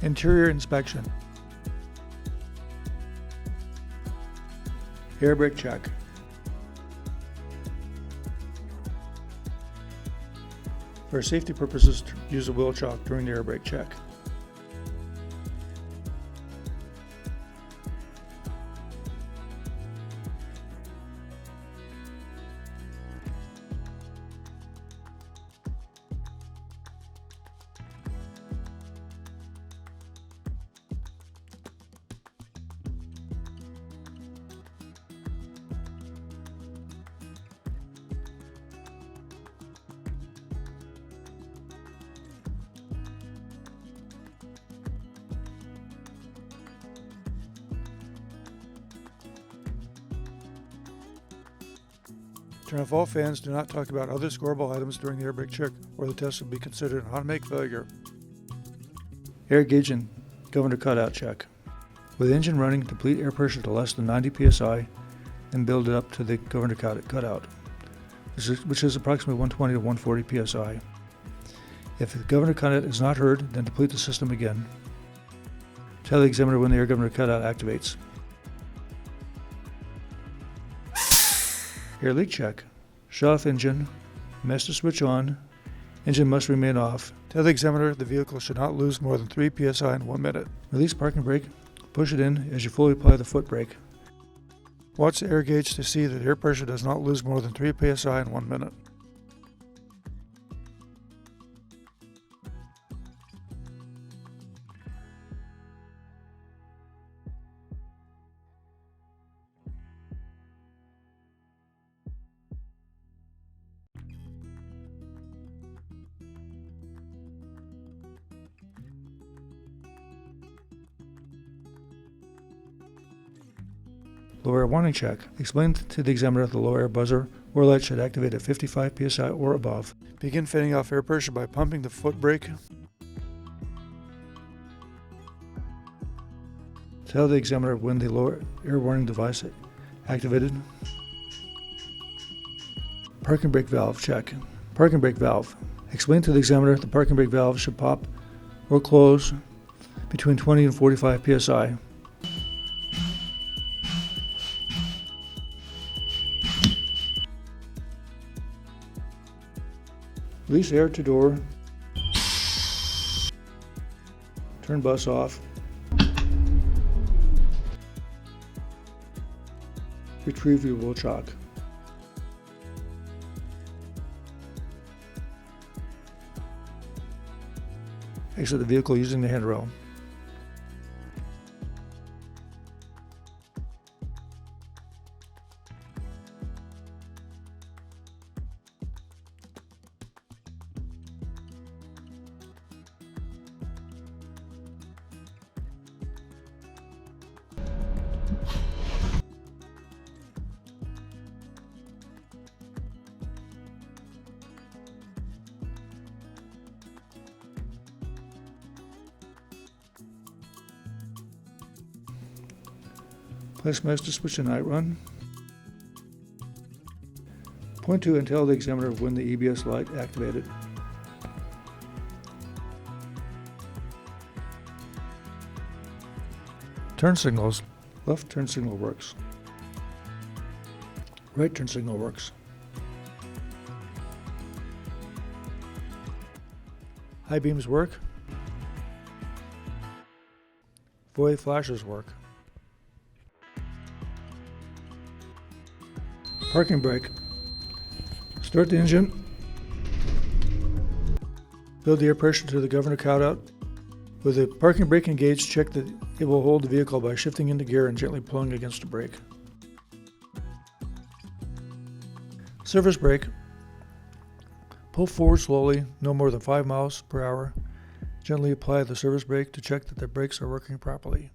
Interior inspection. Air brake check. For safety purposes, use a wheel chock during the air brake check. Turn off all fans. Do not talk about other scoreable items during the air brake check, or the test will be considered an automatic failure. Air gauge and governor cutout check. With the engine running, deplete air pressure to less than 90 psi and build it up to the governor cutout, which is approximately 120 to 140 psi. If the governor cutout is not heard, then deplete the system again. Tell the examiner when the air governor cutout activates. Air leak check. Shut off engine. Master switch on. Engine must remain off. Tell the examiner the vehicle should not lose more than 3 psi in 1 minute. Release parking brake. Push it in as you fully apply the foot brake. Watch the air gauge to see that air pressure does not lose more than 3 psi in 1 minute. Low air warning check. Explain to the examiner that the low air buzzer or light should activate at 55 psi or above. Begin fending off air pressure by pumping the foot brake. Tell the examiner when the low air warning device activated. Parking brake valve check. Parking brake valve. Explain to the examiner the parking brake valve should pop or close between 20 and 45 psi. Release air to door. Turn bus off. Retrieve your wheel chock. Exit the vehicle using the handrail. Place master switch in night run. Point to and tell the examiner when the EBS light activated. Turn signals. Left turn signal works. Right turn signal works. High beams work. Four-way flashers work. Parking brake. Start the engine. Build the air pressure to the governor cutout. With the parking brake engaged, check that it will hold the vehicle by shifting into gear and gently pulling against the brake. Service brake. Pull forward slowly, no more than 5 miles per hour. Gently apply the service brake to check that the brakes are working properly.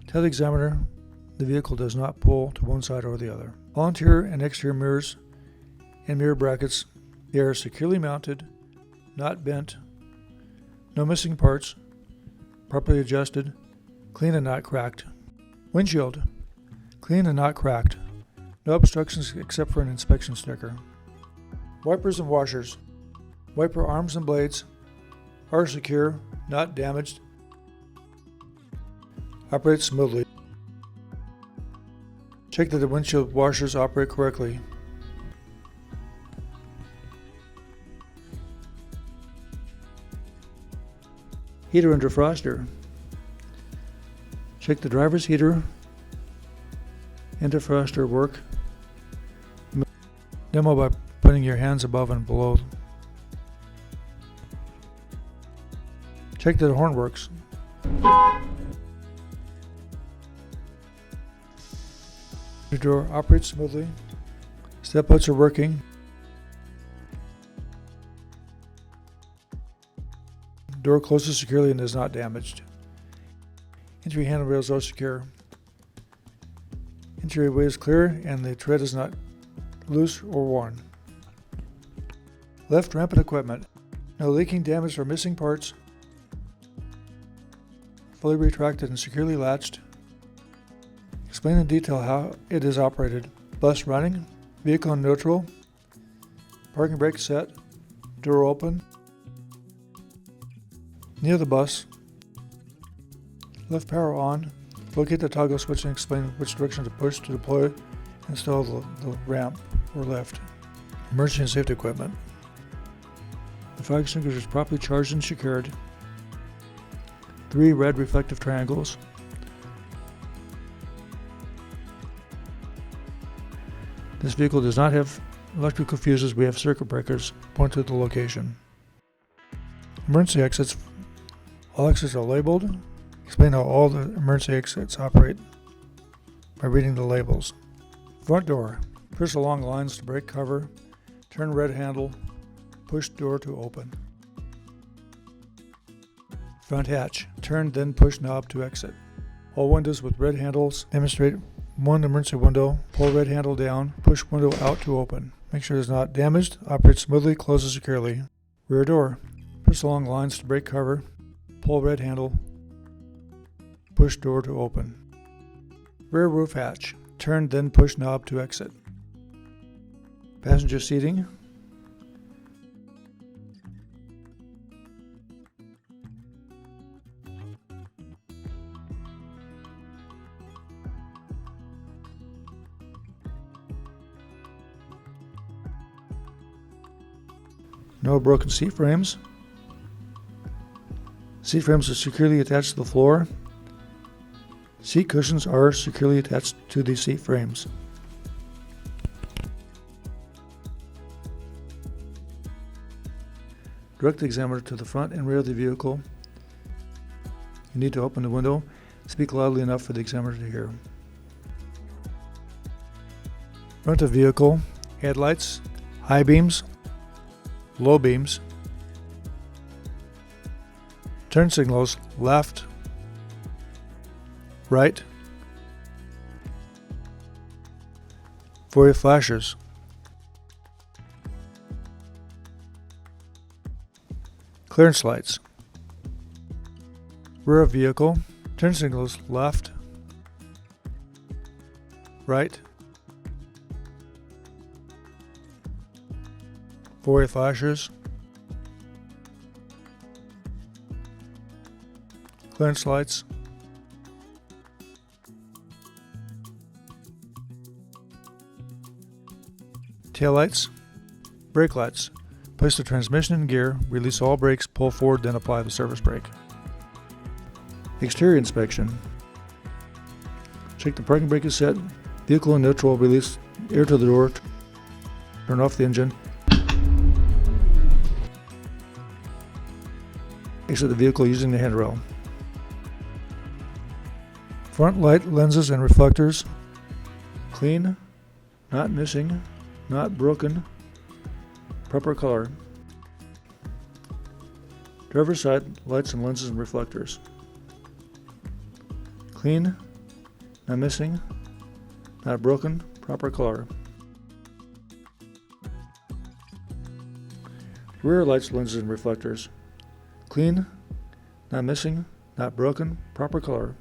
Tell the examiner the vehicle does not pull to one side or the other. All interior and exterior mirrors and mirror brackets, they are securely mounted, not bent, no missing parts, properly adjusted, clean and not cracked. Windshield, clean and not cracked, no obstructions except for an inspection sticker. Wipers and washers, wiper arms and blades are secure, not damaged, operates smoothly. Check that the windshield washers operate correctly. Heater and defroster. Check the driver's heater and defroster work. Demo by putting your hands above and below. Check that the horn works. The door operates smoothly. Step outs are working. Door closes securely and is not damaged. Entry handrails are secure. Entryway is clear and the tread is not loose or worn. Left rampant equipment. No leaking, damage, or missing parts. Fully retracted and securely latched. Explain in detail how it is operated. Bus running, vehicle in neutral, parking brake set, door open. Near the bus, left power on. Locate the toggle switch and explain which direction to push to deploy and install the ramp or lift. Emergency and safety equipment. The fire extinguisher is properly charged and secured. 3 red reflective triangles. This vehicle does not have electrical fuses. We have circuit breakers. Point to the location. Emergency exits. All exits are labeled. Explain how all the emergency exits operate by reading the labels. Front door. Push along lines to brake cover. Turn red handle. Push door to open. Front hatch. Turn then push knob to exit. All windows with red handles demonstrate one emergency window. Pull red handle down. Push window out to open. Make sure it is not damaged. Operates smoothly. Closes securely. Rear door. Push along lines to brake cover. Pull red handle. Push door to open. Rear roof hatch. Turn then push knob to exit. Passenger seating. No broken seat frames. Seat frames are securely attached to the floor. Seat cushions are securely attached to the seat frames. Direct the examiner to the front and rear of the vehicle. You need to open the window. Speak loudly enough for the examiner to hear. Front of vehicle, headlights, high beams, low beams, turn signals, left, right, four-way flashers, clearance lights, rear of vehicle, turn signals, left, right, four-way flashers, clearance lights, tail lights, brake lights. Place the transmission in gear, release all brakes, pull forward, then apply the service brake. Exterior inspection. Check the parking brake is set, vehicle in neutral, release air to the door, turn off the engine. Exit the vehicle using the handrail. Front light lenses and reflectors. Clean, not missing, not broken, proper color. Driver's side lights and lenses and reflectors. Clean, not missing, not broken, proper color. Rear lights, lenses, and reflectors. Clean, not missing, not broken, proper color.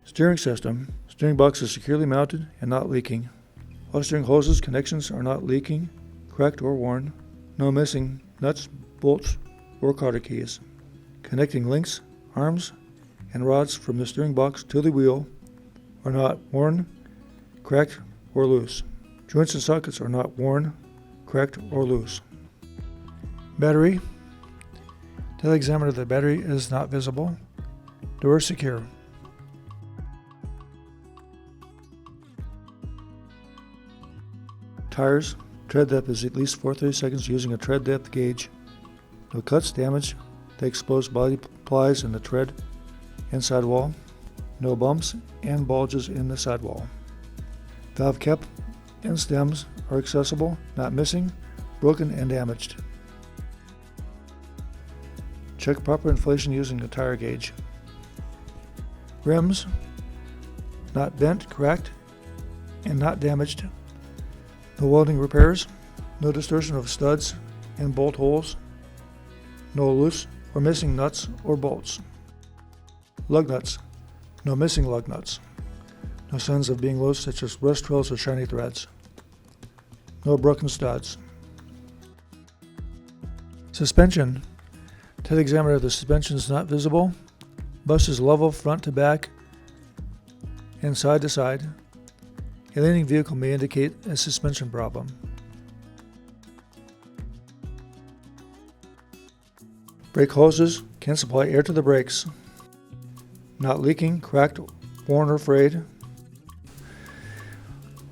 Steering system. Steering box is securely mounted and not leaking. All steering hoses connections are not leaking, cracked or worn. No missing nuts, bolts, or cotter keys. Connecting links, arms, and rods from the steering box to the wheel are not worn, cracked, or loose. Joints and sockets are not worn, cracked, or loose. Battery. Tell the examiner the battery is not visible. Door secure. Tires. Tread depth is at least 4/30 seconds using a tread depth gauge. No cuts, damage to exposed body plies in the tread and sidewall. No bumps and bulges in the sidewall. Valve cap and stems are accessible, not missing, broken, and damaged. Check proper inflation using a tire gauge. Rims, not bent, cracked, and not damaged. No welding repairs, no distortion of studs and bolt holes, no loose or missing nuts or bolts. Lug nuts, no missing lug nuts. No signs of being loose, such as rust trails or shiny threads. No broken studs. Suspension. Tell the examiner the suspension is not visible. Bus is level front to back and side to side. A leaning vehicle may indicate a suspension problem. Brake hoses can supply air to the brakes. Not leaking, cracked, worn, or frayed.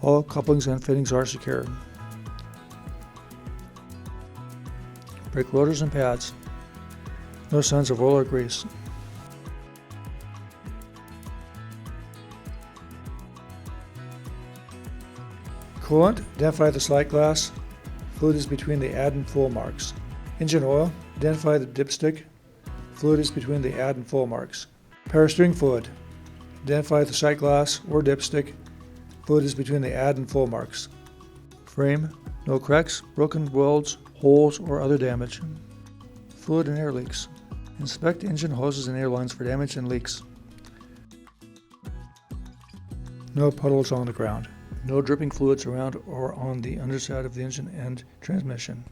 All couplings and fittings are secure. Brake rotors and pads. No signs of oil or grease. Coolant. Identify the slide glass. Fluid is between the add and full marks. Engine oil. Identify the dipstick. Fluid is between the add and full marks. Power steering fluid. Identify the sight glass or dipstick. Fluid is between the add and full marks. Frame. No cracks, broken welds, holes, or other damage. Fluid and air leaks. Inspect engine hoses and air lines for damage and leaks. No puddles on the ground. No dripping fluids around or on the underside of the engine and transmission.